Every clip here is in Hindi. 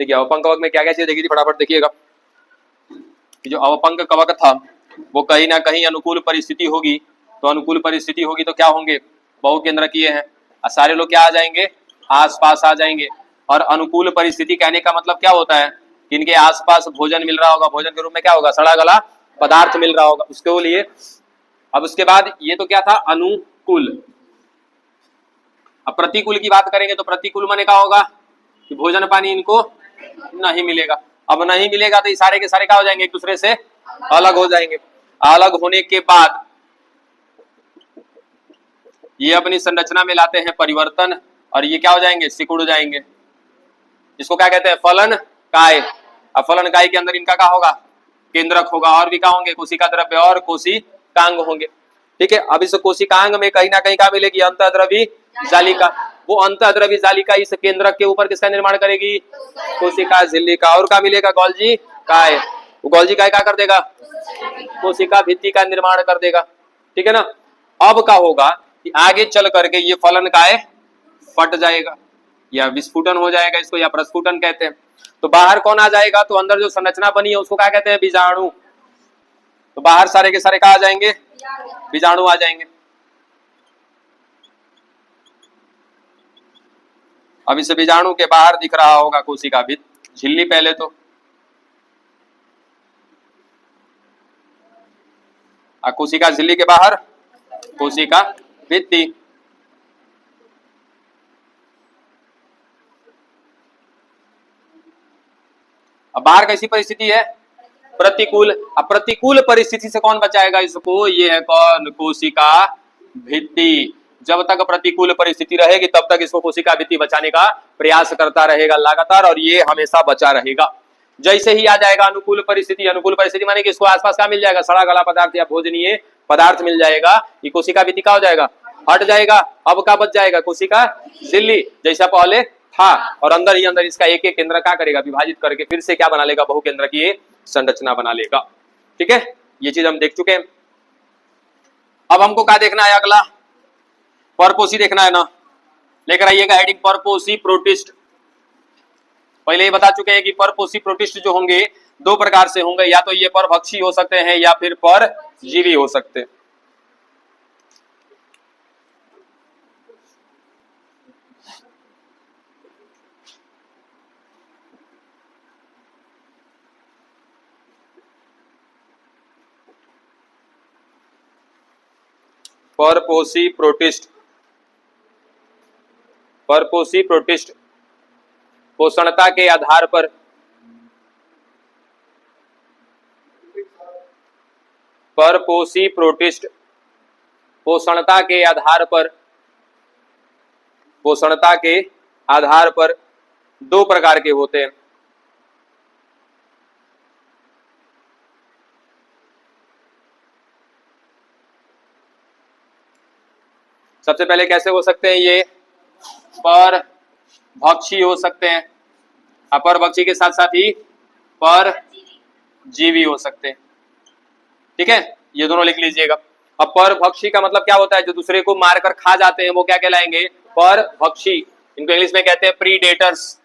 देखिए अवपंक कवक में क्या क्या चीज देखी थी, फटाफट देखिएगा। जो अवपंक कवक था वो कहीं ना कहीं अनुकूल परिस्थिति होगी, तो अनुकूल परिस्थिति होगी तो क्या होंगे, बहुकेंद्रकीय हैं, सारे लोग क्या आ जाएंगे, आसपास आ जाएंगे। और अनुकूल परिस्थिति कहने का मतलब क्या होता है, कि इनके आसपास भोजन मिल रहा होगा, भोजन के रूप में क्या होगा, सड़ा गला पदार्थ मिल रहा होगा उसके लिए। अब उसके बाद ये तो क्या था, अनुकूल। अब प्रतिकूल की बात करेंगे तो प्रतिकूल माने क्या होगा, कि भोजन पानी इनको नहीं मिलेगा। अब नहीं मिलेगा तो ये सारे के सारे क्या हो जाएंगे, एक दूसरे से अलग हो जाएंगे। अलग होने के बाद ये अपनी संरचना में लाते हैं परिवर्तन, और ये क्या हो जाएंगे, सिकुड़ जाएंगे, जिसको क्या कहते हैं, फलन काय। अब फलन काय के अंदर इनका क्या होगा, केंद्रक होगा, और भी क्या होंगे, कोशिका द्रव्य और कोशिकांग होंगे। ठीक है, अब इस कोशिकांग में कहीं ना कहीं क्या मिलेगी, अंतःद्रवी जालिका। वो अंतःद्रवी जालिका इस केंद्रक के ऊपर किसका निर्माण करेगी, कोशिका झिल्ली का। और क्या मिलेगा, गोल्जी काय। वो गोल्जी काय क्या कर देगा, कोशिका भित्ति का निर्माण कर देगा। ठीक है ना। अब क्या होगा कि आगे चल करके ये फलन काय फट जाएगा, या विस्फुटन हो जाएगा, इसको या प्रस्फुटन कहते हैं। तो बाहर कौन आ जाएगा, तो अंदर जो संरचना बनी है उसको क्या कहते हैं, बीजाणु। तो बाहर सारे के सारे कहा जाएंगे, बीजाणु आ जाएंगे। अब इस बीजाणु के बाहर दिख रहा होगा कोशिका भित्ति, झिल्ली पहले तो, कोशिका झिल्ली के बाहर कोशिका भित्ति। अब बाहर कैसी परिस्थिति है, प्रतिकूल। अब प्रतिकूल परिस्थिति से कौन बचाएगा इसको, ये है कौन, कोशिका भित्ति। जब तक प्रतिकूल परिस्थिति रहेगी तब तक इसको कोशिका भित्ति बचाने का प्रयास करता रहेगा लगातार, और ये हमेशा बचा रहेगा। जैसे ही आ जाएगा अनुकूल परिस्थिति, अनुकूल परिस्थिति माने कि इसको आसपास क्या मिल जाएगा, सड़ा गला पदार्थ या भोजनीय पदार्थ मिल जाएगा, ये कोशिका भित्ति का हो जाएगा, हट जाएगा। अब क्या बच जाएगा, कोशिका झिल्ली जैसा पहले था, और अंदर ही अंदर इसका एक एक केंद्र क्या करेगा, विभाजित करके फिर से क्या बना लेगा, बहुकेंद्र की संरचना बना लेगा। ठीक है, ये चीज हम देख चुके हैं। अब हमको क्या देखना है, अगला परपोषी देखना है ना, लेकर आइएगा हेडिंग परपोषी प्रोटिस्ट। पहले ही बता चुके हैं कि परपोषी प्रोटिस्ट जो होंगे दो प्रकार से होंगे, या तो ये परभक्षी हो सकते हैं या फिर परजीवी हो सकते हैं। परपोषी प्रोटिस्ट, परपोषी प्रोटिस्ट पोषणता के आधार पर परपोषी प्रोटिस्ट पोषणता के आधार पर, पोषणता के आधार पर दो प्रकार के होते हैं। सबसे पहले कैसे हो सकते हैं, ये परभक्षी हो सकते हैं, अपरभक्षी के साथ साथ ही परजीवी हो सकते हैं। ठीक है, ये दोनों लिख लीजिएगा। अब परभक्षी का मतलब क्या होता है, जो दूसरे को मारकर खा जाते हैं वो क्या कहलाएंगे, परभक्षी। इनको इंग्लिश में कहते हैं प्रीडेटर्स।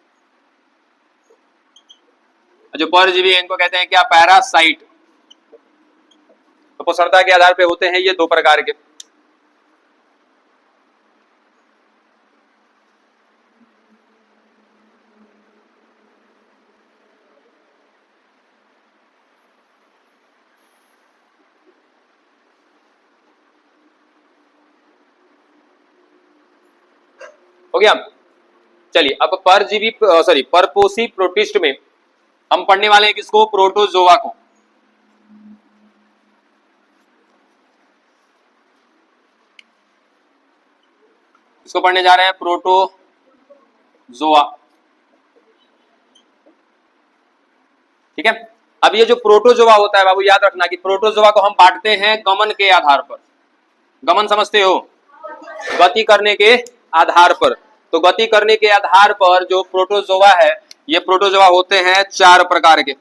जो परजीवी है इनको कहते हैं क्या, पैरासाइट। तो पोषणता के आधार पे होते हैं ये दो प्रकार के। हो गया। चलिए अब परजीवी सॉरी परपोषी प्रोटिस्ट में हम पढ़ने वाले हैं किसको, प्रोटोजोआ को। इसको पढ़ने जा रहे हैं, प्रोटोजोआ। ठीक है, अब ये जो प्रोटोजोआ होता है बाबू याद रखना कि प्रोटोजोआ को हम बांटते हैं गमन के आधार पर। गमन समझते हो, गति करने के आधार पर। तो गति करने के आधार पर जो प्रोटोजोआ है, ये प्रोटोजोआ होते हैं चार प्रकार के।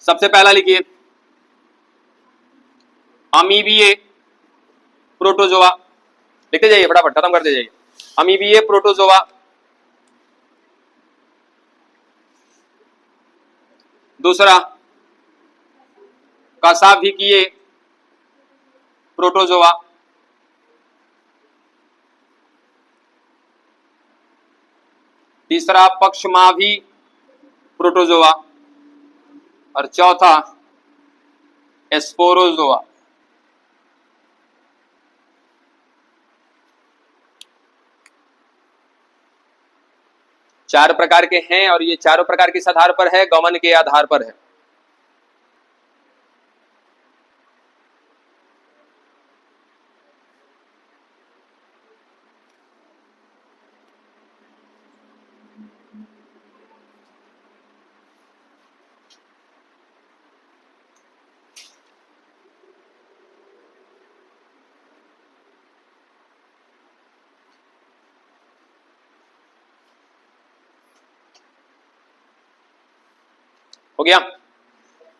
सबसे पहला लिखिए अमीबीय प्रोटोजोआ, लिखते जाइए फटाफट, खत्म करते जाइए। अमीबीय प्रोटोजोआ, दूसरा कशाभिकीय प्रोटोजोआ, तीसरा पक्षमाभी प्रोटोजोआ और चौथा स्पोरोजोआ। चार प्रकार के हैं और ये चारों प्रकार किस आधार पर है? गमन के आधार पर है। हो गया?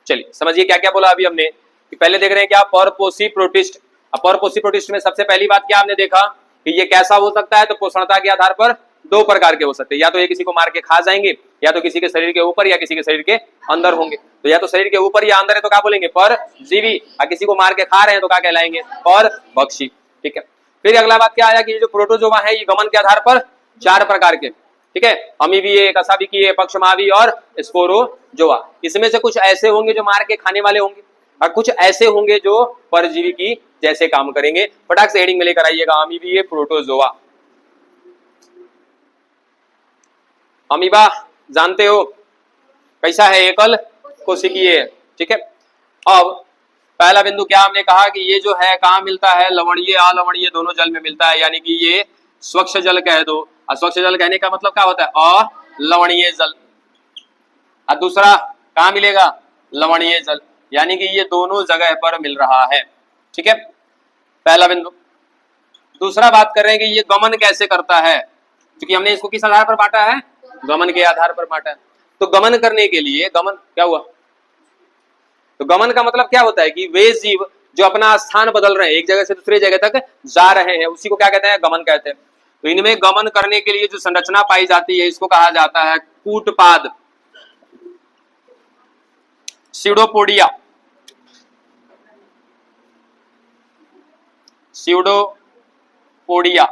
चलिए समझिए क्या क्या बोला अभी हमने कि पहले देख रहे हैं क्या परपोषी प्रोटिस्ट। अब परपोषी प्रोटिस्ट में सबसे पहली बात क्या हमने देखा कि ये कैसा हो सकता है? तो पोषणता के आधार पर दो प्रकार के हो सकते हैं, या तो ये किसी को मार के खा जाएंगे या तो किसी के शरीर के ऊपर या किसी के शरीर के अंदर होंगे। तो या तो शरीर के ऊपर या अंदर है तो क्या बोलेंगे? परजीवी। और किसी को मार के खा रहे हैं तो क्या कहलाएंगे? परभक्षी। ठीक है, फिर अगला बात क्या आया कि ये जो प्रोटोजोआ है ये गमन के आधार पर चार प्रकार के, ठीक है, अमीबीय, कशाभिकीय, पक्षमाभी और स्पोरोजोआ। इसमें से कुछ ऐसे होंगे जो मार के खाने वाले होंगे और कुछ ऐसे होंगे जो परजीवी की जैसे काम करेंगे। फटाक से हेडिंग में लेकर आइएगा, अमीबीय प्रोटोजोआ। अमीबा जानते हो कैसा है? एकल कोशिकीय। ठीक है, अब पहला बिंदु क्या हमने कहा कि ये जो है कहाँ मिलता है? लवणीय अलवणीय दोनों जल में मिलता है, यानी कि ये स्वच्छ जल कह दो। अस्वच्छ जल कहने का मतलब क्या होता है? अलवणीय जल। और दूसरा कहाँ मिलेगा? लवणीय जल, यानी कि ये दोनों जगह पर मिल रहा है। ठीक है, पहला बिंदु। दूसरा बात कर रहे हैं कि ये गमन कैसे करता है, क्योंकि हमने इसको किस आधार पर बांटा है? गमन के आधार पर बांटा है। तो गमन करने के लिए गमन क्या हुआ? तो गमन का मतलब क्या होता है कि वे जीव जो अपना स्थान बदल रहे हैं, एक जगह से दूसरी जगह तक जा रहे हैं, उसी को क्या कहते हैं? गमन कहते हैं। तो इनमें गमन करने के लिए जो संरचना पाई जाती है इसको कहा जाता है कूटपाद, स्यूडोपोडिया। स्यूडोपोडिया,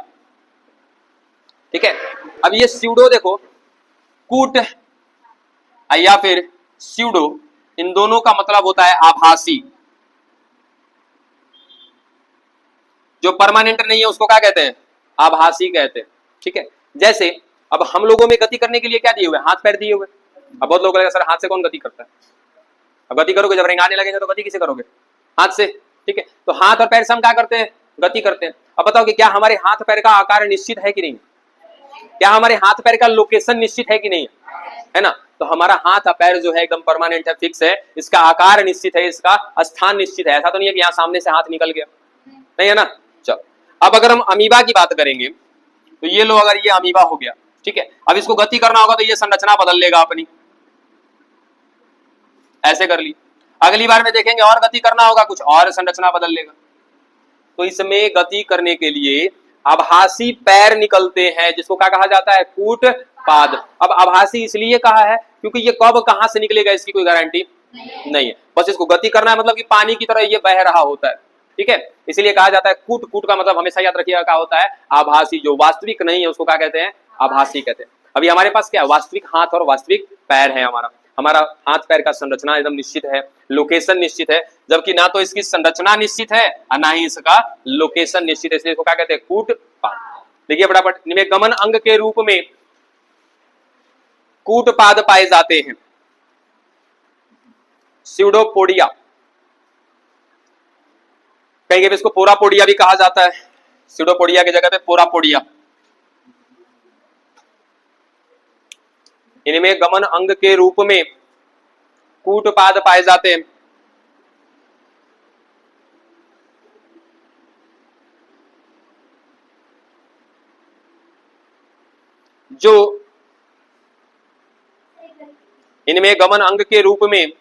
ठीक है। अब ये स्यूडो देखो, कूट या फिर स्यूडो, इन दोनों का मतलब होता है आभासी। जो परमानेंट नहीं है उसको क्या कहते हैं? आभासी कहते हैं। ठीक है, जैसे अब हम लोगों में गति करने के लिए क्या दिए हुए? हाथ पैर दिए हुए। अब बहुत लोग लगेगा सर हाथ से कौन गति करता है? अब गति करोगे जब रेंगाने लगेंगे तो गति किसे करोगे? हाथ से। ठीक है, तो हाथ और पैर से हम क्या करते हैं? गति करते हैं। अब बताओ कि क्या हमारे हाथ पैर का आकार निश्चित है कि नहीं? क्या हमारे हाथ पैर का लोकेशन निश्चित है कि नहीं? है ना? तो हमारा हाथ पैर जो है एकदम परमानेंट है, फिक्स है, इसका आकार निश्चित है, इसका स्थान निश्चित है। ऐसा तो नहीं है कि यहाँ सामने से हाथ निकल गया, नहीं है ना। चलो, अब अगर हम अमीबा की बात करेंगे तो ये लो, अगर ये अमीबा हो गया, ठीक है, अब इसको गति करना होगा तो ये संरचना बदल लेगा अपनी, ऐसे कर ली। अगली बार में देखेंगे और गति करना होगा, कुछ और संरचना बदल लेगा। तो इसमें गति करने के लिए आभासी पैर निकलते हैं, जिसको क्या कहा जाता है? कूटपाद। अब आभासी इसलिए कहा है क्योंकि ये कब कहां से निकलेगा इसकी कोई गारंटी नहीं है, बस इसको गति करना है, मतलब कि पानी की तरह ये बह रहा होता है। ठीक है, इसलिए कहा जाता है कूट। कूट का मतलब हमेशा याद रखिएगा क्या होता है? आभासी। जो वास्तविक नहीं है उसको क्या कहते हैं? आभासी कहते हैं। अभी हमारे पास क्या? वास्तविक हाथ और वास्तविक पैर है। हमारा हाथ पैर का संरचना एकदम निश्चित है, लोकेशन निश्चित है, जबकि ना तो इसकी संरचना निश्चित है और ना ही इसका लोकेशन निश्चित है, इसलिए इसको क्या कहते हैं? कूटपाद। देखिए फटाफट, इनमें गमन अंग के रूप में कूटपाद पाए जाते हैं। स्यूडोपोडिया, कहीं इसको पोरापोडिया भी कहा जाता है। स्यूडोपोडिया की जगह पे पोरापोडिया। इनमें गमन अंग के रूप में कूटपाद पाए जाते हैं। जो इनमें गमन अंग के रूप में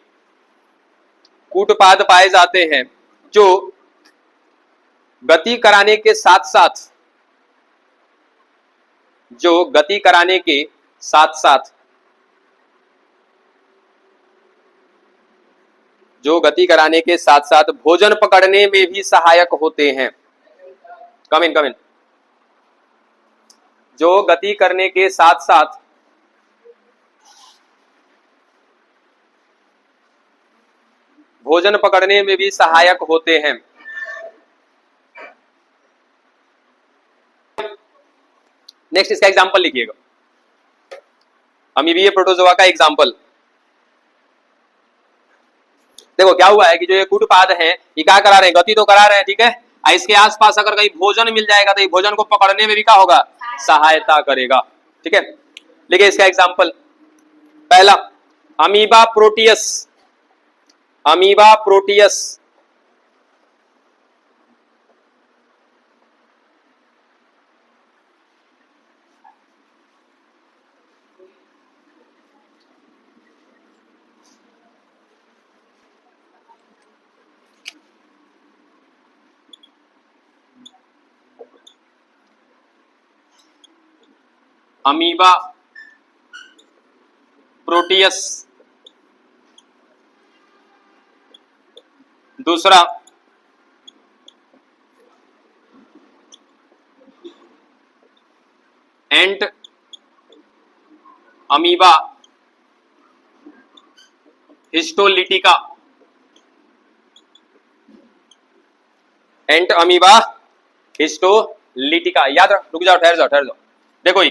कूटपाद पाए जाते हैं, जो गति कराने के साथ साथ, जो गति कराने के साथ साथ जो गति कराने के साथ साथ भोजन पकड़ने में भी सहायक होते हैं। कम इन जो गति करने के साथ साथ भोजन पकड़ने में भी सहायक होते हैं। नेक्स्ट इसका एग्जांपल लिखिएगा, अमीबीय प्रोटोजोआ का एग्जांपल। देखो क्या हुआ है कि जो ये कूटपाद है ये क्या करा रहे हैं, गति तो करा रहे हैं, ठीक है। इसके आसपास अगर कहीं भोजन मिल जाएगा तो ये भोजन को पकड़ने में भी क्या होगा, सहायता करेगा, ठीक है। देखिए इसका एग्जांपल, पहला amoeba Proteus. Amoeba Proteus amoeba Proteus. दूसरा एंट अमीबा हिस्टोलिटिका। एंट अमीबा हिस्टोलिटिका, याद रख, रुक जाओ, ठहर जाओ। देखो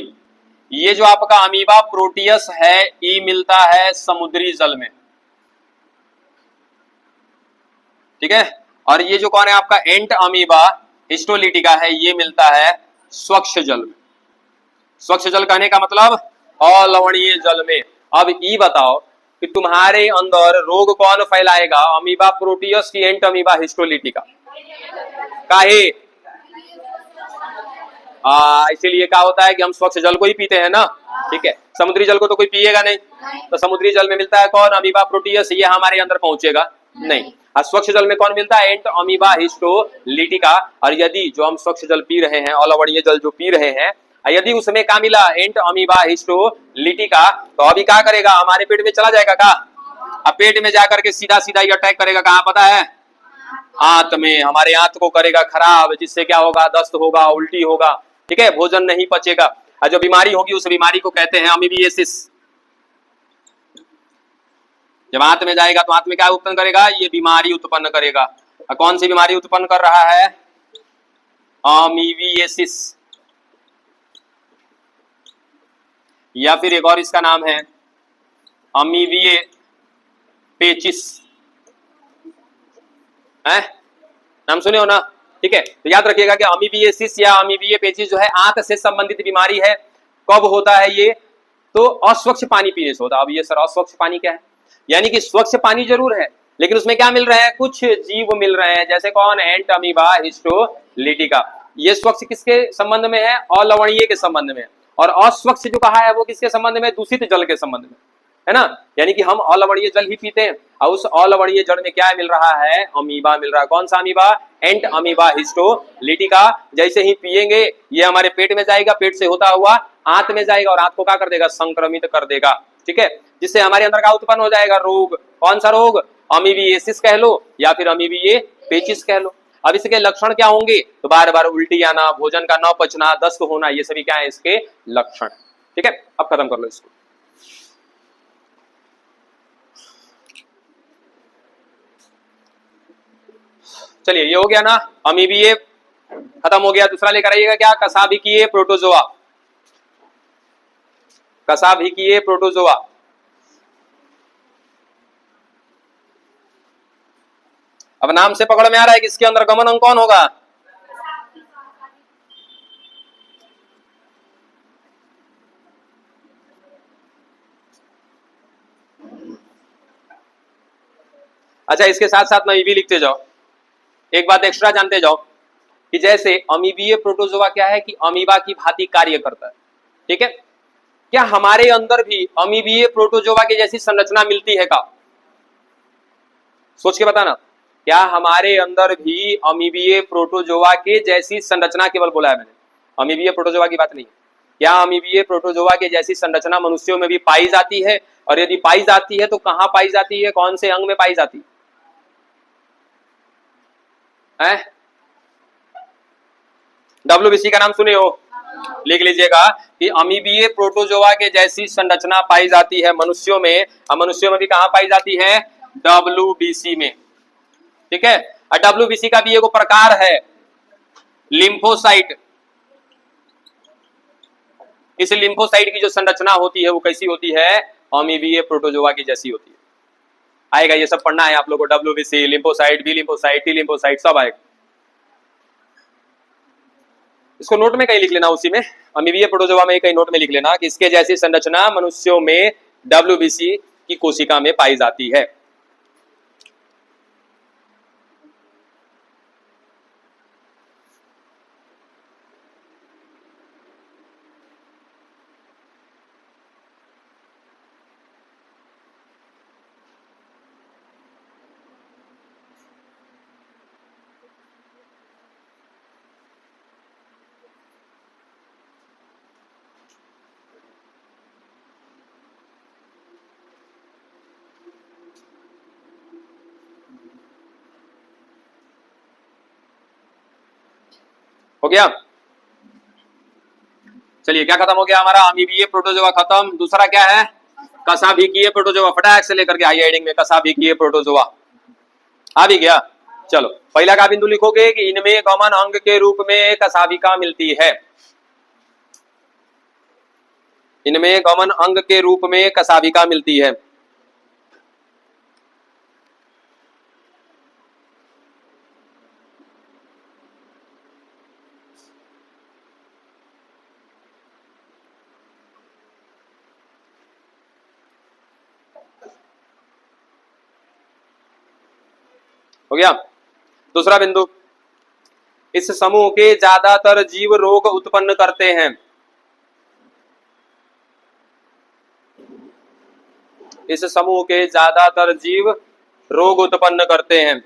ये जो आपका अमीबा प्रोटियस है ये मिलता है समुद्री जल में, ठीक है। और ये जो कौन है आपका एंट अमीबा हिस्टोलिटिका है ये मिलता है स्वच्छ जल में। स्वच्छ जल कहने का मतलब अलवणीय जल में। अब ये बताओ कि तुम्हारे अंदर रोग कौन फैलाएगा, अमीबा प्रोटियस की एंट अमीबा हिस्टोलिटिका? काहे? इसीलिए क्या होता है कि हम स्वच्छ जल को ही पीते हैं ना, ठीक है। समुद्री जल को तो कोई पिएगा नहीं, तो समुद्री जल में मिलता है कौन, अमीबा प्रोटियस, ये हमारे अंदर पहुंचेगा नहीं। स्वच्छ जल में कौन मिलता है, एंट अमीबा हिस्टोलिटिका। और यदि जो हम स्वच्छ जल पी रहे हैं, अलवणीय जल जो पी रहे हैं, यदि उसमें क्या मिला, एंट अमीबा हिस्टोलिटिका, तो अभी क्या करेगा, हमारे पेट में चला जाएगा का, अब पेट में जाकर के सीधा ये अटैक करेगा, कहाँ पता है, आंत में। हमारे आंत को करेगा खराब, जिससे क्या होगा, दस्त होगा, उल्टी होगा, ठीक है, भोजन नहीं पचेगा। और जो बीमारी होगी उस बीमारी को कहते हैं अमीबिएसिस। जब आंत में जाएगा तो आंत में क्या उत्पन्न करेगा, ये बीमारी उत्पन्न करेगा। और कौन सी बीमारी उत्पन्न कर रहा है, अमीबिएसिस। या फिर एक और इसका नाम है अमीबिए पेचिस, है नाम सुने हो ना, ठीक है। तो याद रखिएगा कि अमीबिएसिस या अमीबिए पेचिस जो है आंत से संबंधित बीमारी है। कब होता है ये, तो अस्वच्छ पानी पीने से होता है। अब ये सर अस्वच्छ पानी क्या है, यानी कि स्वच्छ पानी जरूर है लेकिन उसमें क्या मिल रहा है, कुछ जीव मिल रहे हैं, जैसे कौन, एंट अमीबा हिस्टोलिटिका। ये स्वच्छ किसके संबंध में है, अलवणीय के संबंध में। और अस्वच्छ जो कहा है वो किसके संबंध में, दूषित जल के संबंध में, है ना। यानी कि हम अलवणीय जल ही पीते हैं और उस अलवणीय जल में क्या मिल रहा है, अमीबा मिल रहा है। कौन सा अमीबा, एंट अमीबा हिस्टोलिटिका। जैसे ही पिएंगे ये हमारे पेट में जाएगा, पेट से होता हुआ आंत में जाएगा और आंत को क्या कर देगा, संक्रमित कर देगा, ठीक है। जिससे हमारे अंदर का उत्पन्न हो जाएगा रोग। कौन सा रोग, अमीबिएसिस कह लो या फिर अमीबिए पेचिस कह लो। अब इसके लक्षण क्या होंगे, तो बार बार उल्टी आना, भोजन का न पचना, दस्त होना, ये सभी क्या है इसके लक्षण, ठीक है। अब खत्म कर लो इसको। चलिए ये हो गया ना, अमीबिए खत्म हो गया। दूसरा लेकर आइएगा क्या, कसाभिकीय प्रोटोजोआ। कसाभिकीय प्रोटोजोआ, अब नाम से पकड़ में आ रहा है कि इसके अंदर गमन अंग कौन होगा, अच्छा इसके साथ साथ में ये भी लिखते जाओ, एक बात एक्स्ट्रा जानते जाओ कि जैसे अमीबीय प्रोटोजोआ क्या है कि अमीबा की भांति कार्य करता है, ठीक है। क्या हमारे अंदर भी अमीबीय प्रोटोजोआ की जैसी संरचना मिलती है का, सोच के बताना। क्या हमारे अंदर भी अमीबीय प्रोटोजोआ के जैसी संरचना, केवल बोला है मैंने, अमीबीय प्रोटोजोआ की बात नहीं है। क्या अमीबीय प्रोटोजोआ के जैसी संरचना मनुष्यों में भी पाई जाती है, और यदि पाई जाती है तो कहां पाई जाती है, कौन से अंग में पाई जाती है, है? WBC का नाम सुने हो? लिख लीजिएगा कि अमीबीय प्रोटोजोआ के जैसी संरचना पाई जाती है मनुष्यों में, और मनुष्यों में भी कहां पाई जाती है? WBC में। ठीक है, और WBC का भी एक प्रकार है लिम्फोसाइट। इस लिम्फोसाइट की जो संरचना होती है वो कैसी होती है? अमीबीय प्रोटोजोआ की जैसी होती है। आएगा, ये सब पढ़ना है आप लोगों को, WBC, lymphocyte, B lymphocyte, T lymphocyte सब आएगा। इसको नोट में कहीं लिख लेना, उसी में अमीबीय प्रोटोजोआ में कहीं नोट में लिख लेना कि इसके जैसी संरचना मनुष्यों में WBC की कोशिका में पाई जाती है। हो गया? चलिए, क्या खत्म हो गया हमारा? अमीबीय प्रोटोजोआ खत्म। दूसरा क्या है? कशाभिकीय प्रोटोजोआ। फटाक से लेकर के आइए हेडिंग में, कशाभिकीय प्रोटोजोआ आ भी गया। चलो, पहला का बिंदु लिखोगे कि इनमें गमन अंग के रूप में कशाभिका मिलती है। इनमें गमन अंग के रूप में कशाभिका मिलती है। हो गया? दूसरा बिंदु, इस समूह के ज्यादातर जीव रोग उत्पन्न करते हैं। इस समूह के ज्यादातर जीव रोग उत्पन्न करते हैं।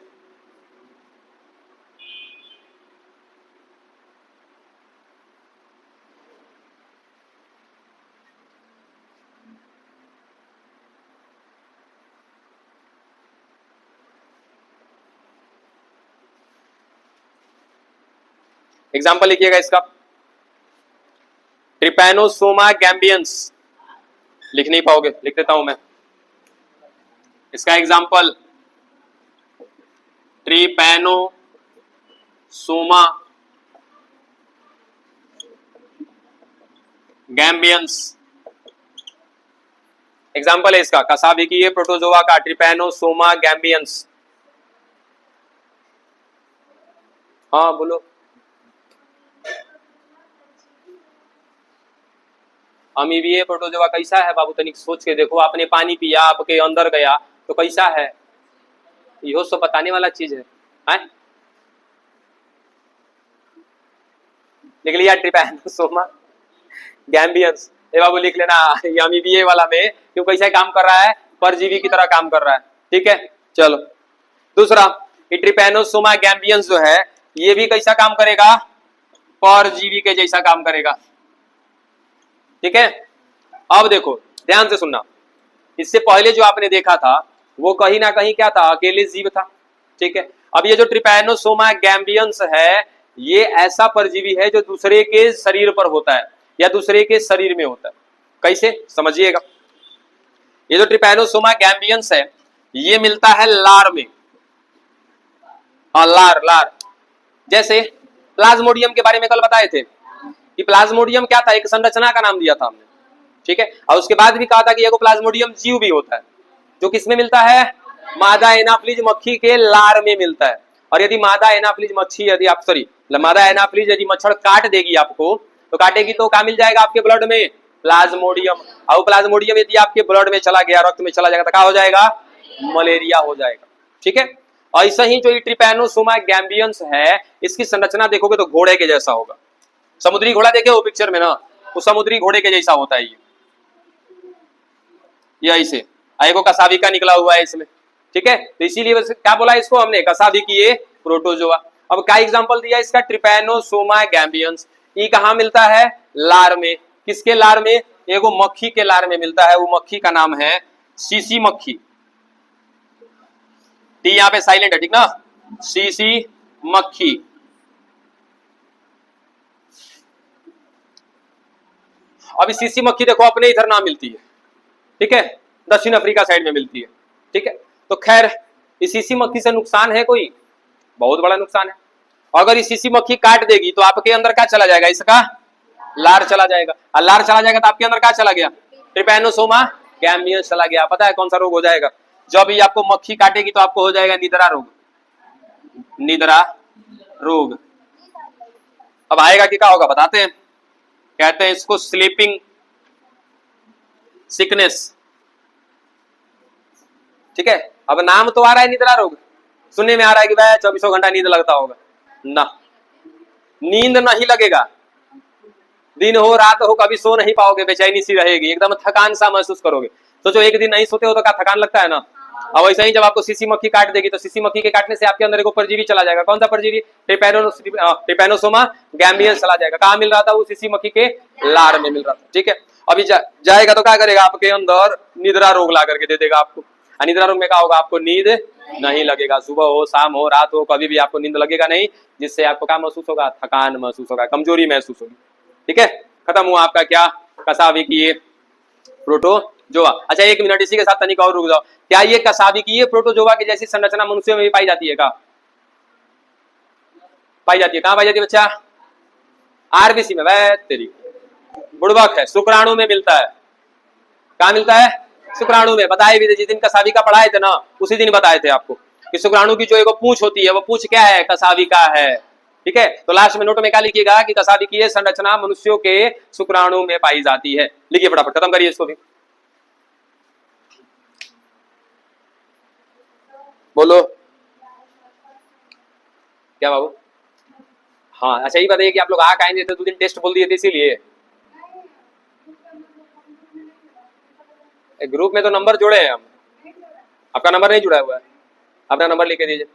एग्जाम्पल लिखिएगा इसका, ट्रिपैनोसोमा गैम्बियंस। लिख नहीं पाओगे, लिख देता हूं मैं इसका एग्जाम्पल, ट्रिपैनोसोमा गैम्बियंस। एग्जाम्पल है इसका, कशाभिकीय प्रोटोजोआ का, ट्रिपैनोसोमा गैम्बियंस। हाँ बोलो। अमीबीय प्रोटोजोआ कैसा है बाबू? तनिक सोच के देखो, आपने पानी पिया, आपके अंदर गया तो कैसा है? यो सब बताने वाला चीज है। लिख लिया ट्रिपैनोसोमा गैम्बियंस। ये बाबू लिख लेना, ये अमीबीय वाला में क्यों कैसा काम कर रहा है? परजीवी की तरह काम कर रहा है। ठीक है, चलो दूसरा, ट्रिपैनोसोमा गैम्बियंस जो है ये भी कैसा काम करेगा? परजीवी के जैसा काम करेगा। ठीक है, अब देखो ध्यान से सुनना, इससे पहले जो आपने देखा था वो कहीं ना कहीं क्या था? अकेले जीव था। ठीक है, अब ये जो ट्रिपैनोसोमा गैम्बियंस है ये ऐसा परजीवी है जो दूसरे के शरीर पर होता है या दूसरे के शरीर में होता है। कैसे? समझिएगा, ये जो ट्रिपैनोसोमा गैम्बियंस है ये मिलता है लार में। हाँ, लार। जैसे प्लाज्मोडियम के बारे में कल बताए थे कि प्लाज्मोडियम क्या था? एक संरचना का नाम दिया था हमने। ठीक है, और उसके बाद भी कहा था कि एगो प्लाज्मोडियम जीव भी होता है जो किसमें मिलता है? मादा एनाफ्लिज मक्खी के लार में मिलता है। और यदि मादा एनाफ्लिज मच्छी यदि आप मादा एनाफ्लिज यदि मच्छर काट देगी आपको, तो काटेगी तो क्या मिल जाएगा आपके ब्लड में? प्लाज्मोडियम। और प्लाज्मोडियम यदि आपके ब्लड में चला गया, रक्त में चला जाएगा तो क्या हो जाएगा? मलेरिया हो जाएगा। ठीक है, ऐसा ही जो ट्रिपैनोसोमा गैम्बियंस है इसकी संरचना देखोगे तो घोड़े के जैसा होगा। समुद्री घोड़ा देखे हो पिक्चर में ना, वो समुद्री घोड़े के जैसा होता है ये ऐसे आएगो कशाभिका निकला हुआ है इसमें। ठीक है, तो इसीलिए क्या बोला इसको हमने? कशाभिकीय प्रोटोजोआ। अब क्या एग्जांपल दिया इसका? Trypanosoma gambiense. ये कहाँ मिलता है? लार में। किसके लार में? एगो मक्खी के लार में मिलता है। वो मक्खी का नाम है सीसी मक्खी। टी यहाँ पे साइलेंट है, ठीक ना? सीसी मक्खी। अभी सीसी मक्खी देखो अपने इधर ना मिलती है, ठीक है, दक्षिण अफ्रीका साइड में मिलती है, ठीक है। तो खैर इस सीसी मक्खी से नुकसान है कोई? बहुत बड़ा नुकसान है। अगर इस सीसी मक्खी काट देगी तो आपके अंदर क्या चला जाएगा? इसका लार चला जाएगा, और लार चला जाएगा तो आपके अंदर क्या चला गया? ट्रिपैनोसोमा गैम्बियंस चला गया। पता है कौन सा रोग हो जाएगा? जब ये आपको मक्खी काटेगी तो आपको हो जाएगा निद्रा रोग। निद्रा रोग अब आएगा कि क्या होगा बताते हैं। कहते हैं इसको स्लीपिंग सिकनेस, ठीक है। अब नाम तो आ रहा है निद्रा रोग, सुनने में आ रहा है कि भाई 24 घंटा नींद लगता होगा ना, नींद नहीं लगेगा, दिन हो रात हो कभी सो नहीं पाओगे, बेचैनी सी रहेगी, एकदम थकान सा महसूस करोगे। तो जो एक दिन नहीं सोते हो तो क्या थकान लगता है ना। और वैसे ही जब आपको सीसी मक्खी काट देगी तो सीसी मक्खी के काटने से आपके अंदर एक परजीवी चला जाएगा। कौन सा परजीवी? ट्रिपैनोसोमा गैम्बियंस चला जाएगा। कहाँ मिल रहा था? वो सीसी मक्खी के लार में मिल रहा था, ठीक है। अभी जाएगा तो क्या करेगा? आपके अंदर निद्रा रोग ला करके दे देगा आपको। निद्रा रोग में क्या होगा? आपको नींद नहीं लगेगा, सुबह हो शाम हो रात हो कभी भी आपको नींद लगेगा नहीं, जिससे आपको क्या महसूस होगा? थकान महसूस होगा, कमजोरी महसूस होगी, ठीक है। खत्म हुआ आपका क्या? कसाविकीय प्रोटोजोआ। अच्छा एक मिनट इसी के साथ तनिक और रुक जाओ। क्या ये कसाविकीय प्रोटोजोआ की जैसी संरचना मनुष्यों में भी पाई जाती है? क्या पाई जाती है? कहाँ पाई जाती है बच्चा? आरबीसी में। वह तेरी बुड़बक है, शुक्राणु में मिलता है। कहाँ मिलता है? शुक्राणु में। बताए भी थे जिस दिन कसाविका पढ़ाए थे ना, उसी दिन बताए थे आपको कि शुक्राणु की जो एक पूंछ होती है वो पूंछ क्या है? कसाविका है, ठीक है। तो लास्ट में नोट में क्या लिखिएगा कि कसाविकीय संरचना मनुष्यों के शुक्राणु में पाई जाती है। लिखिए फटाफट, खत्म करिए इसको भी। बोलो क्या बाबू? हाँ अच्छा ये बताइए कि आप लोग आ आएंगे थे, 2 दिन टेस्ट बोल दिए थे इसीलिए। ग्रुप में तो नंबर जोड़े हैं हम, आपका नंबर नहीं जुड़ा हुआ है। अपना नंबर लिख के दीजिए।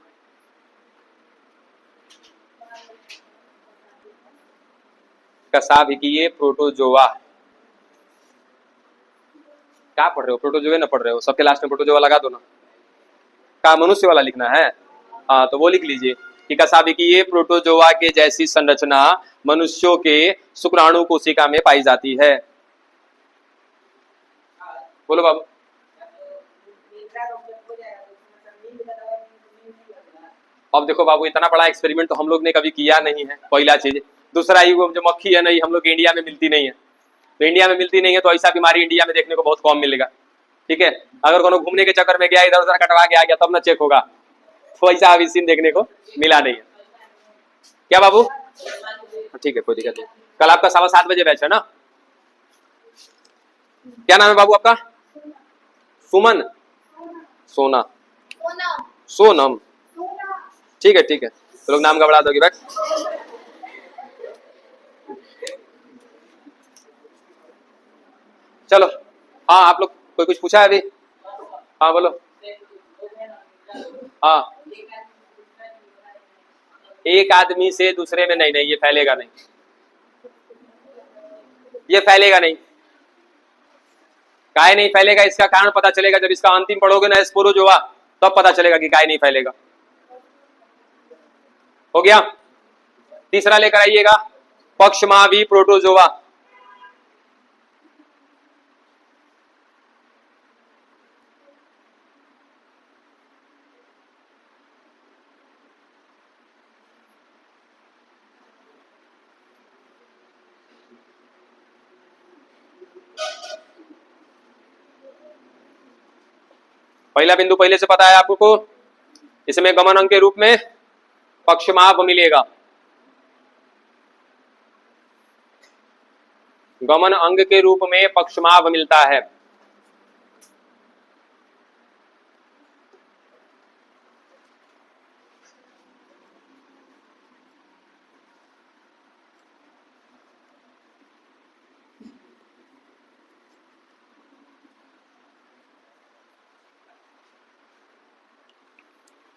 कसाविकीय प्रोटोजोआ। क्या पढ़ रहे हो? प्रोटोजोआ ना पढ़ रहे हो? सबके लास्ट में प्रोटोजोआ लगा दो ना। क्या मनुष्य वाला लिखना है? हाँ तो वो लिख लीजिए कि कसाविकीय प्रोटोजोआ के जैसी संरचना मनुष्यों के शुक्राणु कोशिका में पाई जाती है। बोलो बाबू। अब देखो बाबू इतना बड़ा एक्सपेरिमेंट तो हम लोग ने कभी किया नहीं है, पहला चीज। दूसरा ये जो मक्खी है नहीं, हम लोग इंडिया में मिलती नहीं है। तो इंडिया में मिलती नहीं है तो ऐसा बीमारी इंडिया में देखने को बहुत कम मिलेगा, ठीक है। अगर कोनो घूमने के चक्कर में गया, इधर उधर कटवा के आ गया तब ना चेक होगा, तो ऐसा अभी सीन देखने को मिला नहीं है। क्या बाबू? ठीक है कोई दिक्कत नहीं। कल आपका 7:15 बजे बैच है ना? क्या नाम है बाबू आपका? सुमन? सोना? सोनम? ठीक है ठीक है, तो लोग नाम घबरा दोगे बैठ। चलो हाँ आप लोग कोई कुछ पूछा है अभी? हाँ बोलो। हाँ एक आदमी से दूसरे में नहीं, नहीं ये फैलेगा नहीं, ये फैलेगा नहीं। काय नहीं फैलेगा? इसका कारण पता चलेगा जब इसका अंतिम पढ़ोगे ना स्पोरोजोआ, तब पता चलेगा कि काय नहीं फैलेगा। हो गया? तीसरा लेकर आइएगा, पक्षमावी प्रोटोजोआ। पहला बिंदु पहले से पता है आपको को, इसमें गमन अंग के रूप में पक्षमाभ मिलेगा। गमन अंग के रूप में पक्षमाभ मिलता है।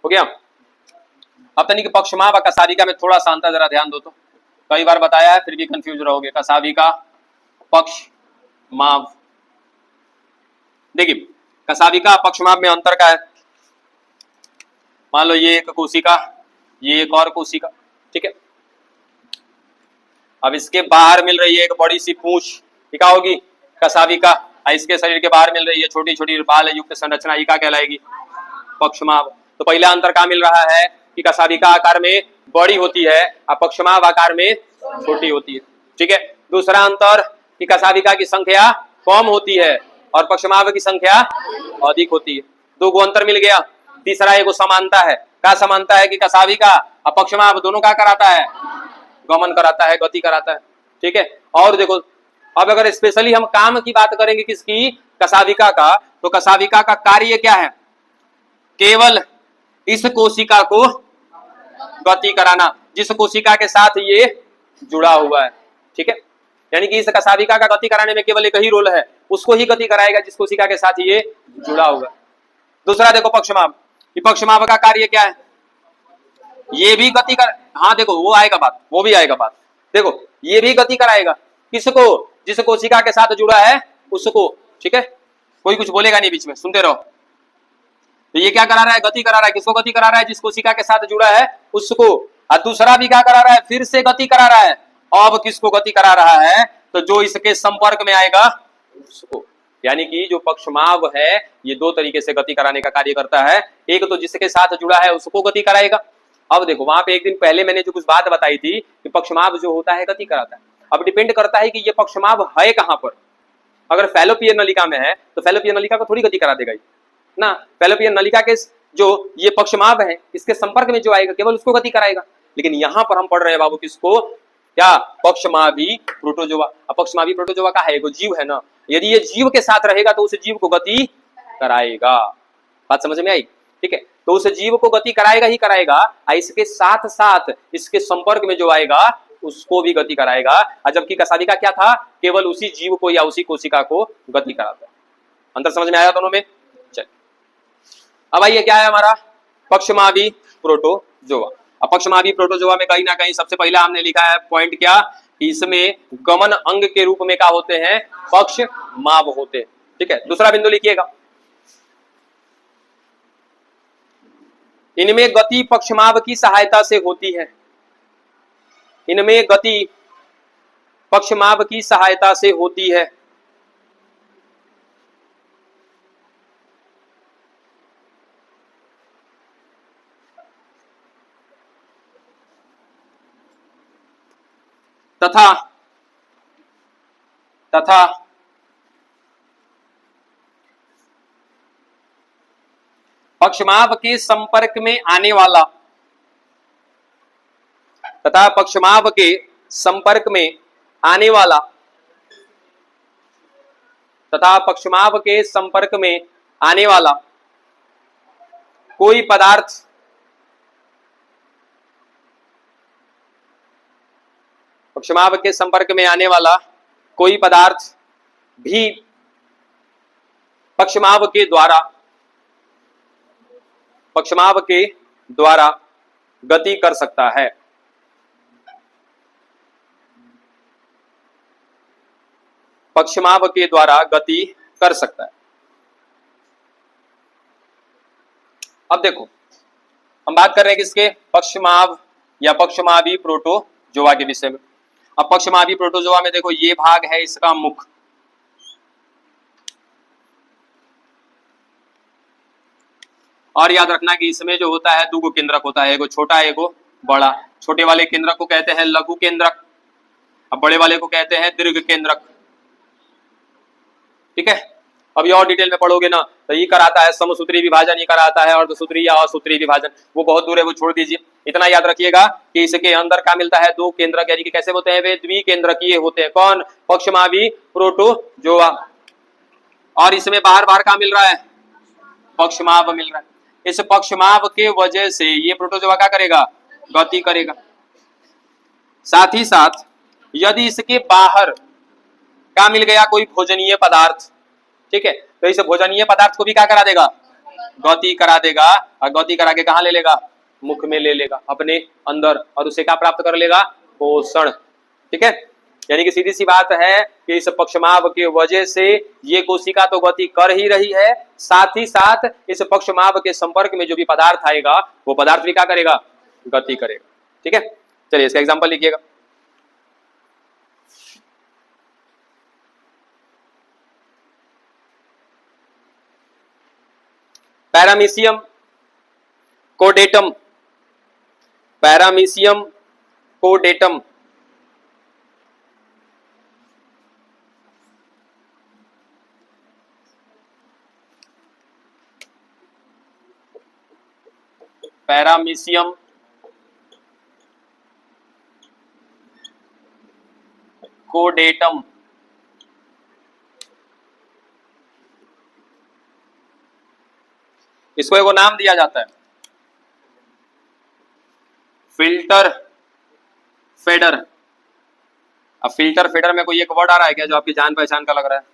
हो गया? अब तनिक पक्षमाभ कसाविका में थोड़ा सा अंतर जरा ध्यान दो तो, कई बार बताया है फिर भी कंफ्यूज रहोगे। कसाविका पक्षमाभ, देखिए कसाविका पक्षमाभ में अंतर का है। मान लो ये एक कोशिका, ये एक और कोशिका, ठीक है। अब इसके बाहर मिल रही है एक बड़ी सी पूंछ, ये क्या होगी? कसाविका। इसके शरीर के बाहर मिल रही है छोटी छोटी बाल युक्त संरचना, ये क्या कहलाएगी? पक्षमाभ। तो पहला अंतर क्या मिल रहा है कि कसाविका आकार में बड़ी होती है और पक्षमाभ आकार में छोटी होती है, ठीक है। दूसरा अंतर कि कसाविका की संख्या कम होती है और पक्षमाभ की संख्या अधिक होती है। दो गो अंतर मिल गया। तीसरा एगो समानता है। क्या समानता है कि कसाविका और पक्षमाभ दोनों क्या कराता है? गमन कराता है, गति कराता है, ठीक है। और देखो, अब अगर स्पेशली हम काम की बात करेंगे किसकी? कसाविका का, तो कसाविका का कार्य क्या है? केवल इस कोशिका को गति कराना जिस कोशिका के साथ ये जुड़ा हुआ है, ठीक है। यानी कि इस कसाविका का गति कराने में केवल एक ही रोल है, उसको ही गति कराएगा जिस कोशिका के साथ ये जुड़ा हुआ है। दूसरा देखो पक्षमाभ, पक्षमाभ का कार्य क्या है? ये भी गति कर, हाँ देखो वो आएगा बात, वो भी आएगा बात। देखो ये भी गति कराएगा, किसको? जिस कोशिका के साथ जुड़ा है उसको, ठीक है। कोई कुछ बोलेगा नहीं, बीच में सुनते रहो। तो ये क्या करा रहा है? गति करा रहा है। किसको गति करा रहा है? जिस कोशिका के साथ जुड़ा है उसको। और दूसरा भी क्या करा रहा है? फिर से गति करा रहा है। अब किसको गति करा रहा है? तो जो इसके संपर्क में आएगा उसको। यानी कि जो पक्षमाभ है ये दो तरीके से गति कराने का कार्य करता है। एक तो जिसके साथ जुड़ा है उसको गति कराएगा। अब देखो वहां पे एक दिन पहले मैंने जो कुछ बात बताई थी कि पक्षमाभ जो होता है गति कराता है। अब डिपेंड करता है कि ये पक्षमाभ है कहां पर। अगर फैलोपियन नलिका में है तो फैलोपियन नलिका को थोड़ी गति करा देगा ना। फैलोपियन नलिका के जो ये पक्षमाभ है इसके संपर्क में जो आएगा केवल उसको गति कराएगा। लेकिन यहां पर हम पढ़ रहे हैं बाबू किसको? क्या? पक्षमाभी प्रोटोजोआ। पक्षमाभी प्रोटोजोआ का है, जीव है ना। यदि ये जीव के साथ रहेगा तो उस जीव को गति कराएगा। बात समझ में आई? ठीक है। तो उस जीव को गति कराएगा ही कराएगा, इसके साथ साथ इसके संपर्क में जो आएगा उसको भी गति कराएगा। जबकि कसाविका क्या था? केवल उसी जीव को या उसी कोशिका को गति कराता है। अंतर समझ में आया दोनों में? चल अब आइए, क्या है हमारा? पक्षमाभी प्रोटोजोआ। अब पक्षमाभी प्रोटोजोआ में कहीं ना कहीं सबसे पहला हमने लिखा है पॉइंट क्या कि इसमें गमन अंग के रूप में क्या होते हैं? पक्षमाभ होते हैं, ठीक है। दूसरा बिंदु लिखिएगा, इनमें गति पक्षमाभ की सहायता से होती है। इनमें गति पक्षमाभ की सहायता से होती है। तथा पक्षमाभ के संपर्क में आने वाला तथा पक्षमाभ के संपर्क में आने वाला तथा पक्षमाभ के संपर्क में आने वाला कोई पदार्थ पक्षमाभ के संपर्क में आने वाला कोई पदार्थ भी पक्षमाभ के द्वारा गति कर सकता है। पक्षमाभ के द्वारा गति कर सकता है। अब देखो हम बात कर रहे हैं किसके? पक्षमाभ या पक्षमाभी प्रोटोजोआ के विषय में। अब पक्षमाभी प्रोटोजोआ में देखो ये भाग है इसका मुख, और याद रखना कि इसमें जो होता है दो केंद्रक होता है, एगो छोटा एगो बड़ा। छोटे वाले केंद्रक को कहते हैं लघु केंद्रक, अब बड़े वाले को कहते हैं दीर्घ केंद्रक, ठीक है। अब ये और डिटेल में पढ़ोगे ना तो ये कराता है समसूत्री विभाजन, ये कराता है अर्धसूत्री या असूत्री विभाजन। वो बहुत दूर है, वो छोड़ दीजिए। इतना याद रखिएगा कि इसके अंदर क्या मिलता है? दो केंद्रक, यानी कि कैसे होते हैं वे? द्विकेंद्रकीय होते हैं। कौन? पक्षमाभी प्रोटोजोआ। और इसमें बाहर बाहर क्या मिल रहा है? पक्षमाभ मिल रहा है। इस पक्षमाभ के वजह से ये प्रोटोजोआ क्या करेगा? गति करेगा। साथ ही साथ यदि इसके बाहर क्या मिल गया? कोई भोजनीय पदार्थ, ठीक है, तो इस भोजनीय पदार्थ को भी क्या करा देगा? गति करा देगा। और गति करा के कहां ले लेगा? मुख में ले लेगा अपने अंदर, और उसे क्या प्राप्त कर लेगा? पोषण, ठीक है। यानी कि सीधी सी बात है कि इस पक्षमाभ के वजह से ये कोशिका तो गति कर ही रही है, साथ ही साथ इस पक्षमाभ के संपर्क में जो भी पदार्थ आएगा वो पदार्थ भी क्या करेगा? गति करेगा। ठीक है, चलिए इसका एग्जांपल लिखिएगा। पैरामीशियम कोडेटम, पैरामीशियम कोडेटम पैरामीशियम कोडेटम इसको एगो नाम दिया जाता है फिल्टर फेडर। अब फिल्टर फेडर में कोई एक वर्ड आ रहा है क्या जो आपकी जान पहचान का लग रहा है?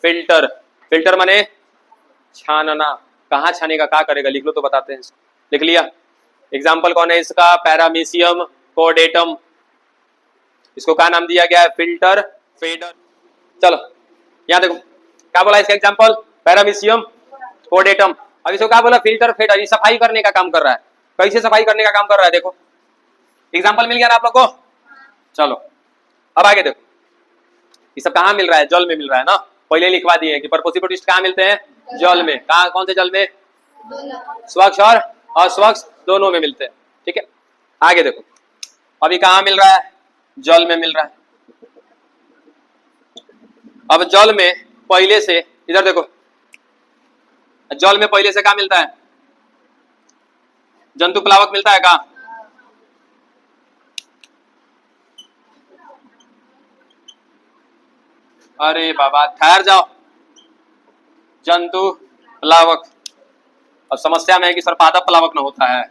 फिल्टर, फिल्टर माने छानना। कहाँ छानेगा, क्या करेगा, लिख लो तो बताते हैं। लिख लिया। एग्जाम्पल कौन है इसका? Paramecium caudatum. इसको क्या नाम दिया गया है? Filter feeder. चलो यहाँ देखो क्या बोला इसका एग्जाम्पल, पैरामीशियम कोडेटम। अब इसको क्या बोला? Filter feeder. ये सफाई करने का काम कर रहा है। कैसे सफाई करने का काम कर रहा है? देखो एग्जाम्पल मिल गया ना आप लोग को। चलो अब आगे देखो, ये सब कहाँ मिल रहा है? जल में मिल रहा है ना। पहले लिखवा दिए कि परपोसिपोटिस्ट कहाँ मिलते हैं? जल में। कहाँ, कौन से जल में? स्वच्छ और अस्वच्छ दोनों में मिलते हैं। ठीक है, आगे देखो अभी कहाँ मिल रहा है? जल में मिल रहा है। अब जल में पहले से, इधर देखो, जल में पहले से क्या मिलता है? जंतु प्लावक मिलता है क्या? अरे बाबा ठहर जाओ, जंतु प्लावक। अब समस्या में है कि सर पादप प्लावक न होता है।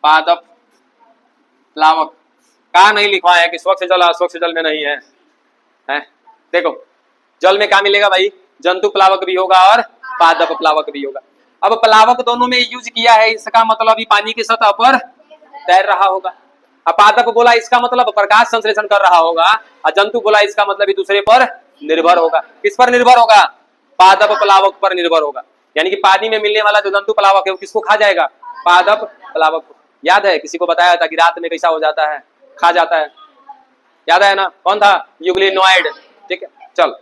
पादप प्लावक कहा नहीं लिखवाया है कि स्वच्छ जल अस्वच्छ जल में नहीं है, है? देखो जल में क्या मिलेगा भाई? जंतु प्लावक भी होगा और पादप प्लावक भी होगा। अब प्लावक दोनों में यूज किया है, इसका मतलब ही पानी की सतह पर तैर रहा होगा। अब पादप बोला इसका मतलब प्रकाश संश्लेषण कर रहा होगा, और जंतु बोला इसका मतलब ही दूसरे पर निर्भर होगा। किस पर निर्भर होगा? पादप प्लावक पर निर्भर होगा। यानी कि पानी में मिलने वाला जो जंतु प्लावक है वो किसको खा जाएगा? पादप प्लावक को। याद है किसी को बताया था कि रात में कैसा हो जाता है? खा जाता है। याद है ना? कौन था? यूग्लिनोइड। ठीक है, चल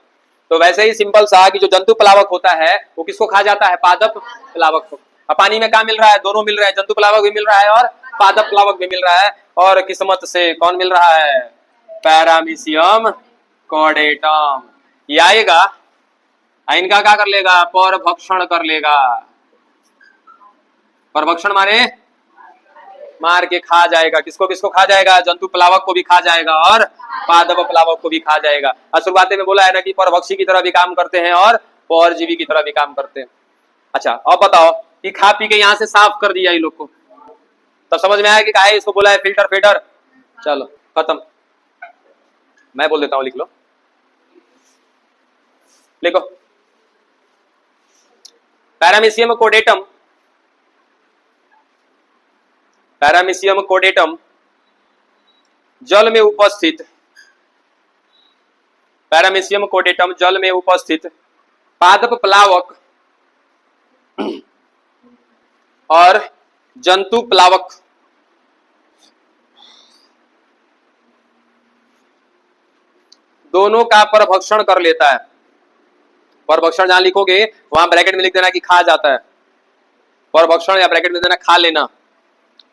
तो वैसे ही सिंपल सा कि जो जंतु प्लावक होता है वो किसको खा जाता है? पादप प्लावक को। अब पानी में क्या मिल रहा है? दोनों मिल रहा है, जंतु प्लावक भी मिल रहा है और पादप प्लावक भी मिल रहा है। और किस्मत से कौन मिल रहा है? पैरामीशियम कोडेटम। ये आएगा, इनका क्या कर लेगा? परभक्षण कर लेगा। परभक्षण माने मार के खा जाएगा। किसको किसको खा जाएगा? जंतु प्लावक को भी खा जाएगा और पादप प्लावक को भी खा जाएगा। और शुरुआत में बोला है ना कि परभक्षी की तरह भी काम करते हैं और परजीवी की तरह भी काम करते हैं। अच्छा अब बताओ कि खा पी के यहाँ से साफ कर दिया इन लोग को, तब समझ में आया कि काहे इसको बोला है फिल्टर फेडर। चलो खत्म, मैं बोल देता हूँ, लिख लो। लिखो पैरामीशियम कोडेटम, पैरामीशियम कोडेटम जल में उपस्थित, पैरामीशियम कोडेटम जल में उपस्थित पादप प्लावक और जंतु प्लावक दोनों का परभक्षण कर लेता है। परभक्षण जहां लिखोगे वहां ब्रैकेट में लिख देना कि खा जाता है। परभक्षण या ब्रैकेट में देना खा लेना।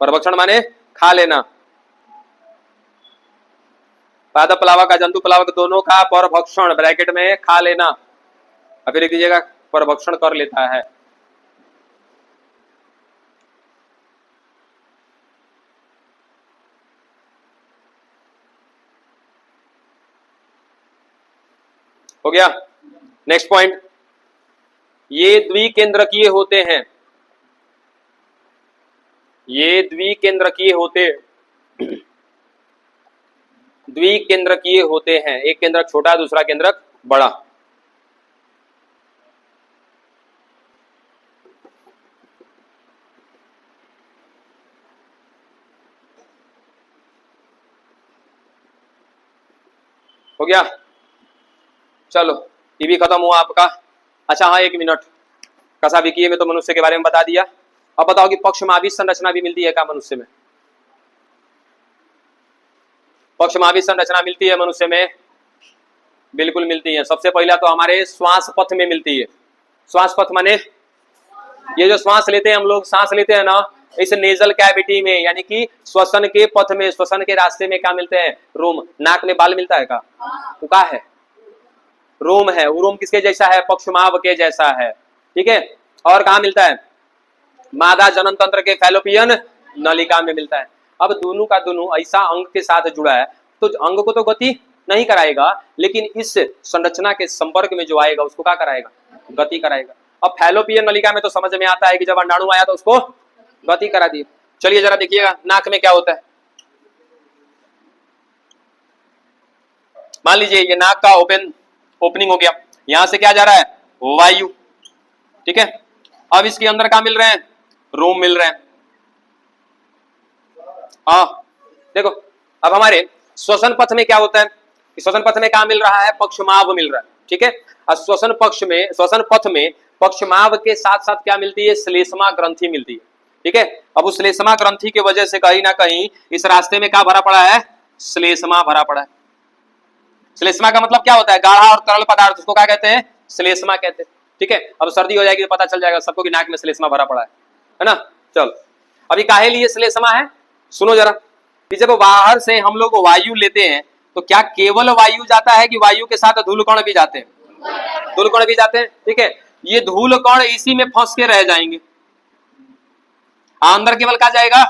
परभक्षण माने खा लेना। पादप प्लावक का जंतु प्लावक दोनों का परभक्षण ब्रैकेट में खा लेना, और फिर लिख दीजिएगा परभक्षण कर लेता है। हो गया। नेक्स्ट पॉइंट, ये द्विकेंद्रकीय होते हैं। ये द्विकेंद्रकीय होते, द्विकेंद्रकीय होते हैं। एक केंद्रक छोटा दूसरा केंद्रक बड़ा। हो गया, चलो ये भी खत्म हुआ आपका। अच्छा हाँ एक मिनट, कशाभिकीय में तो मनुष्य के बारे में बता दिया। अब बताओ कि पक्षमावी संरचना भी मिलती है क्या मनुष्य में? पक्षमावी संरचना मिलती है मनुष्य में? बिल्कुल मिलती है। सबसे पहला तो हमारे श्वास पथ में मिलती है। श्वास पथ माने ये जो श्वास लेते हैं हम लोग, सांस लेते हैं ना, इस नेजल कैविटी में, यानी कि श्वसन के पथ में, श्वसन के रास्ते में क्या मिलते हैं? रोम। नाक में बाल मिलता है का? वो क्या है? रोम है। वो रोम किसके जैसा है? पक्षमाव के जैसा है। ठीक है। और कहाँ मिलता है? मादा जनन तंत्र के फैलोपियन नलिका में मिलता है। अब दोनों का दोनों ऐसा अंग के साथ जुड़ा है तो अंग को तो गति नहीं कराएगा, लेकिन इस संरचना के संपर्क में जो आएगा उसको क्या कराएगा? गति कराएगा। अब फैलोपियन नलिका में तो समझ में आता है कि जब अंडाणु आया तो उसको गति करा दी। चलिए जरा देखिएगा नाक में क्या होता है। मान लीजिए ये नाक का ओपनिंग हो गया, यहां से क्या जा रहा है? वायु। ठीक है। अब इसके अंदर क्या मिल रहे हैं? रोम मिल रहे हैं। हाँ देखो, अब हमारे श्वसन पथ में क्या होता है? श्वसन पथ में क्या मिल रहा है? पक्षमाव मिल रहा है। ठीक है। और श्वसन पथ में पक्षमाव के साथ साथ क्या मिलती है? श्लेष्मा ग्रंथि मिलती है। ठीक है। अब उस श्लेष्मा ग्रंथि की वजह से कहीं ना कहीं इस रास्ते में क्या भरा पड़ा है? श्लेष्मा भरा पड़ा है। श्लेष्मा का मतलब क्या होता है? गाढ़ा और तरल पदार्थ, उसको क्या कहते हैं? श्लेष्मा कहते हैं। ठीक है। अब सर्दी हो जाएगी तो पता चल जाएगा सबको कि नाक में श्लेष्मा भरा पड़ा है ना। चलो अभी काहे लिए श्लेष्मा है सुनो जरा, कि जब बाहर से हम लोग वायु लेते हैं तो क्या केवल वायु जाता है कि वायु के साथ धूलकण भी जाते हैं? धूलकण भी जाते हैं। ठीक है। ये धूलकण इसी में फंस के रह जाएंगे, अंदर केवल क्या जाएगा?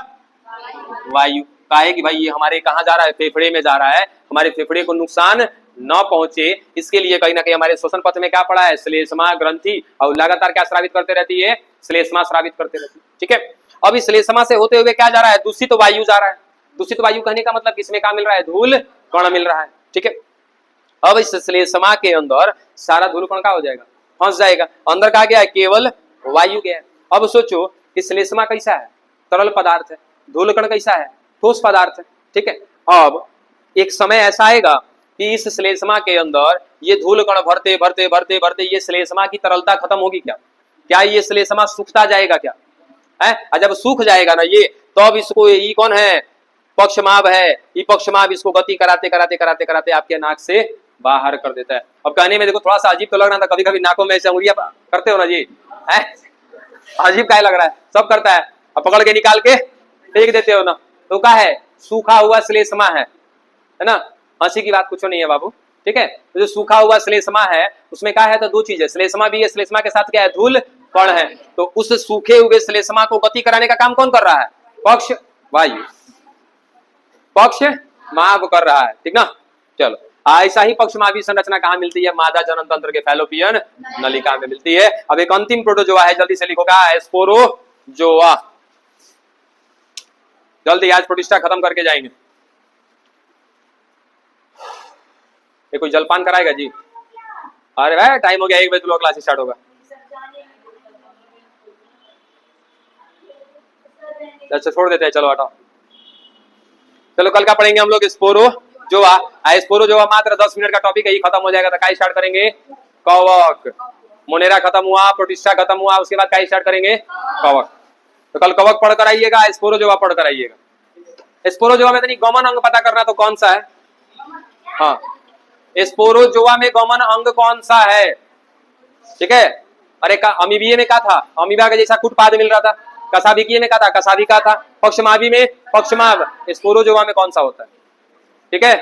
वायु। काहे कि भाई ये हमारे कहाँ जा रहा है? फेफड़े में जा रहा है। हमारे फेफड़े को नुकसान न पहुंचे इसके लिए कहीं ना कहीं हमारे श्वसन पथ में क्या पड़ा है? श्लेष्मा ग्रंथि। और लगातार क्या स्रावित करते रहती है? श्लेष्मा स्रावित करते रहती है। ठीक है। अब इस श्लेष्मा से होते हुए क्या जा रहा है? दूषित वायु जा रहा है। दूषित वायु कहने का मतलब इसमें क्या मिल रहा है? धूल कण मिल रहा है। ठीक है। अब इस श्लेष्मा के अंदर सारा धूल कण का हो जाएगा? फंस जाएगा। अंदर कहा गया है? केवल वायु गया है। अब सोचो कि श्लेष्मा कैसा है? तरल पदार्थ है। धूल कण कैसा है? ठोस पदार्थ है। ठीक है। अब एक समय ऐसा आएगा कि इस श्लेष्मा के अंदर ये धूल कण भरते भरते भरते भरते ये श्लेष्मा की तरलता खत्म होगी क्या? क्या ये श्लेष्मा सूखता जाएगा क्या? है। जब सूख जाएगा ना ये, तो अब इसको ये कौन है? पक्षमाव है। ये पक्षमाव इसको गति कराते कराते कराते कराते आपके नाक से बाहर कर देता है। अब कहने में देखो थोड़ा सा अजीब तो लग रहा था, कभी कभी नाकों में ऐसे उंगलियां करते हो ना जी, है अजीब क्या लग रहा है? सब करता है। अब पकड़ के निकाल के फेंक देते हो ना, तो क्या है? सूखा हुआ श्लेष्मा है ना। हंसी की बात कुछ नहीं है बाबू। ठीक है। तो जो सूखा हुआ श्लेष्मा है उसमें क्या है? तो दो चीजें, श्लेष्मा भी है, श्लेष्मा के साथ क्या है? धूल कण है। तो उस सूखे हुए श्लेष्मा को गति कराने का काम कौन कर रहा है? पक्ष वायु, पक्ष माव कर रहा है। ठीक ना। चलो ऐसा ही पक्षमावी संरचना कहाँ मिलती है? मादा जनन तंत्र के फैलोपियन नलिका में मिलती है। अब एक अंतिम प्रोटोजोआ है, जल्दी से लिखो क्या है? स्पोरोजोआ। जल्दी आज प्रतिष्ठा खत्म करके जाएंगे। ये कोई जलपान कराएगा जी? अरे भाई टाइम हो गया, 1 बजे तो क्लास स्टार्ट होगा। अच्छा छोड़ देते हैं, चलो हटाओ। चलो कल का पढ़ेंगे हम लोग स्पोरोजोआ। स्पोरोजोआ मात्र 10 मिनट का टॉपिक है, ये खत्म हो जाएगा तो क्या स्टार्ट करेंगे? कवक। मोनेरा खत्म हुआ, प्रोटिस्टा खत्म हुआ, उसके बाद क्या स्टार्ट करेंगे? कवक। तो कल कवक पढ़कर आइएगा, स्पोरोजोआ पढ़कर आइएगा। स्पोरोजोआ में तो गमन अंग पता करना, तो कौन सा है? हाँ, स्पोरोजोआ में गमन अंग कौन सा है? ठीक है। अरे अमीबीए में क्या था? अमीबा के जैसा कुटपाद मिल रहा था। कसाभिकीय में क्या था? कसाभिका था। पक्षमावी में पक्षमाव। स्पोरोजोआ में कौन सा होता है? ठीक है।